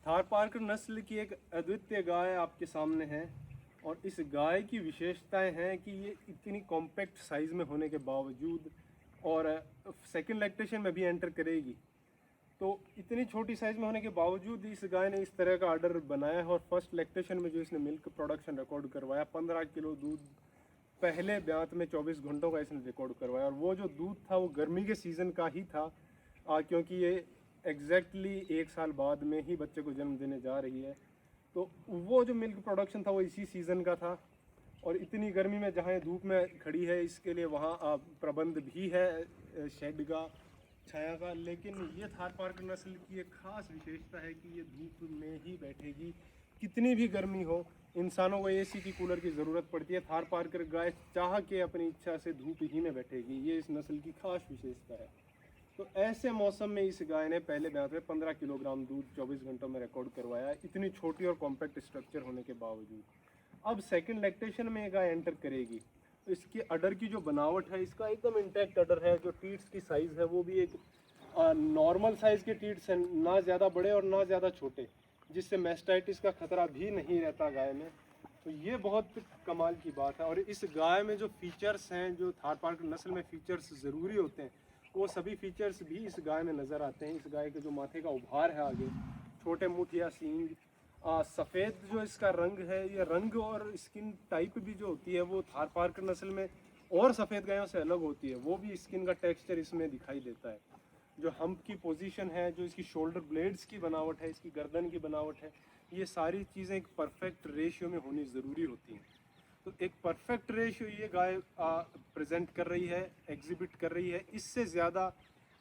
थारपारकर नस्ल की एक अद्वितीय गाय आपके सामने है। और इस गाय की विशेषताएं हैं कि ये इतनी कॉम्पैक्ट साइज़ में होने के बावजूद और सेकंड लैक्टेशन में भी एंटर करेगी, तो इतनी छोटी साइज़ में होने के बावजूद इस गाय ने इस तरह का आर्डर बनाया है। और फर्स्ट लैक्टेशन में जो इसने मिल्क प्रोडक्शन रिकॉर्ड करवाया, 15 किलो दूध पहले ब्यात में 24 घंटों का इसने रिकॉर्ड करवाया। और वो जो दूध था वो गर्मी के सीज़न का ही था, क्योंकि ये एग्जैक्टली 1 साल बाद में ही बच्चे को जन्म देने जा रही है। तो वो जो मिल्क प्रोडक्शन था वो इसी सीज़न का था। और इतनी गर्मी में जहाँ ये धूप में खड़ी है, इसके लिए वहाँ प्रबंध भी है शेड का, छाया का। लेकिन ये थारपारकर नस्ल की एक ख़ास विशेषता है कि ये धूप में ही बैठेगी, कितनी भी गर्मी हो। इंसानों को एसी की, कूलर की ज़रूरत पड़ती है, थारपारकर गाय चाह के अपनी इच्छा से धूप ही में बैठेगी। ये इस नस्ल की खास विशेषता है। तो ऐसे मौसम में इस गाय ने पहले ब्यात में 15 किलोग्राम दूध 24 घंटों में रिकॉर्ड करवाया, इतनी छोटी और कॉम्पैक्ट स्ट्रक्चर होने के बावजूद। अब सेकंड लैक्टेशन में ये गाय एंटर करेगी, तो इसकी अडर की जो बनावट है, इसका एकदम इंटैक्ट अडर है। जो टीट्स की साइज़ है वो भी एक नॉर्मल साइज़ के टीट्स हैं, ना ज़्यादा बड़े और ना ज़्यादा छोटे, जिससे मैस्टाइटिस का खतरा भी नहीं रहता गाय में। तो ये बहुत कमाल की बात है। और इस गाय में जो फीचर्स हैं, जो थारपारकर नस्ल में फीचर्स ज़रूरी होते हैं, वो सभी फीचर्स भी इस गाय में नज़र आते हैं। इस गाय के जो माथे का उभार है, आगे छोटे मुठ या सींग, सफ़ेद जो इसका रंग है, ये रंग और स्किन टाइप भी जो होती है वो थारपारकर नस्ल में और सफ़ेद गायों से अलग होती है। वो भी स्किन का टेक्सचर इसमें दिखाई देता है। जो हम्प की पोजीशन है, जो इसकी शोल्डर ब्लेड्स की बनावट है, इसकी गर्दन की बनावट है, ये सारी चीज़ें एक परफेक्ट रेशियो में होनी ज़रूरी होती हैं। तो एक परफेक्ट रेशियो ये गाय प्रेजेंट कर रही है, एग्जिबिट कर रही है। इससे ज़्यादा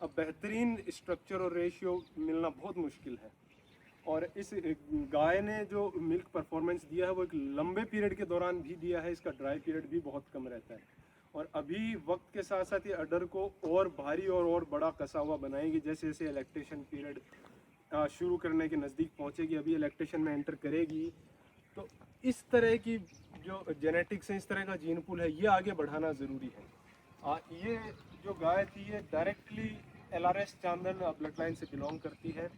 बेहतरीन स्ट्रक्चर और रेशियो मिलना बहुत मुश्किल है। और इस गाय ने जो मिल्क परफॉर्मेंस दिया है वो एक लंबे पीरियड के दौरान भी दिया है। इसका ड्राई पीरियड भी बहुत कम रहता है। और अभी वक्त के साथ साथ ये अडर को और भारी और बड़ा कसा हुआ बनाएगी, जैसे जैसे लैक्टेशन पीरियड शुरू करने के नज़दीक पहुंचेगी। अभी लैक्टेशन में एंटर करेगी, तो इस तरह की जो जेनेटिक्स है, इस तरह का जीन पूल है, ये आगे बढ़ाना ज़रूरी है। ये जो गाय थी ये डायरेक्टली LRS चांदन ब्लड लाइन से बिलोंग करती है।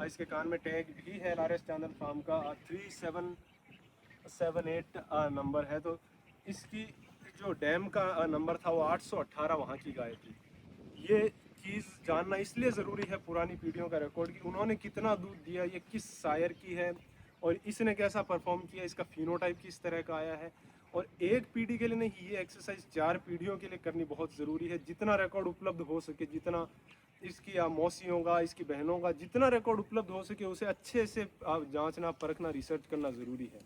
इसके कान में टैग भी है LRS चांदन फार्म का, 3778 नंबर है। तो इसकी जो डैम का नंबर था वो 818 वहाँ की गाय थी। ये चीज़ जानना इसलिए ज़रूरी है पुरानी पीढ़ियों का रिकॉर्ड, कि उन्होंने कितना दूध दिया, ये किस सायर की है और इसने कैसा परफॉर्म किया, इसका फिनोटाइप किस तरह का आया है। और एक पीढ़ी के लिए नहीं, ये एक्सरसाइज 4 पीढ़ियों के लिए करनी बहुत ज़रूरी है। जितना रिकॉर्ड उपलब्ध हो सके, जितना इसकी मौसियों का, इसकी बहनों का जितना रिकॉर्ड उपलब्ध हो सके, उसे अच्छे से जांचना, परखना, रिसर्च करना ज़रूरी है।